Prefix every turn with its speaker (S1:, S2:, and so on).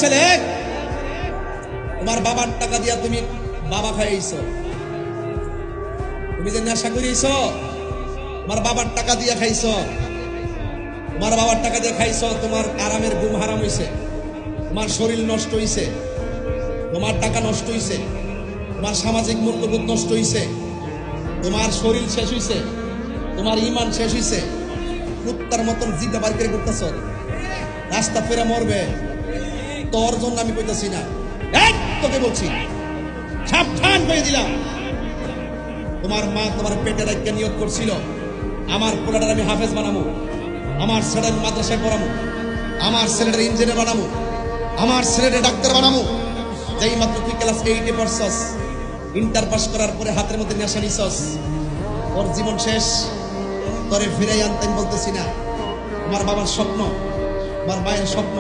S1: ছেলে, তোমার বাবার টাকা দিয়া তুমি বাবা খাইছো, তুমি যে নেশা করিয়েছো তোমার বাবার টাকা দিয়া খাইছো, তোমার বাবার টাকা দিয়ে খাইছো, তোমার আরামের ঘুম হারাম হইছে, তোমার শরীর নষ্ট হইছে, তোমার টাকা নষ্ট হইছে, তোমার সামাজিক মূল্যবোধ নষ্ট হইছে, তোমার শরীর শেষ হইছে, তোমার ঈমান শেষ হইছে। কুত্তার মতন জিদা বার করে করতেছ, রাস্তা ফেরা মরবে। তোর জন্য আমি কইতাছি না, তোকে বলছি, সাবধান করে দিলাম। তোমার মা তোমার পেটে রাখতে নিয়োগ করছিল, আমার পোলাটার আমি হাফেজ বানাবো, আমার ছেলের মাদ্রাসায় পড়াবো, আমার ছেলেটার ইঞ্জিনিয়ার বানাবো, আমার ছেলেটার ডাক্তার বানাবো। যেই মাত্র তুই ক্লাস 8-এ পড়ছস, ইন্টার পাস করার পরে হাতের মধ্যে নেশা নিছস, তোর জীবন শেষ। তোরে ফিরাই আনতে আমি বলতেছি না। তোমার বাবার স্বপ্ন, তোমার মায়ের স্বপ্ন,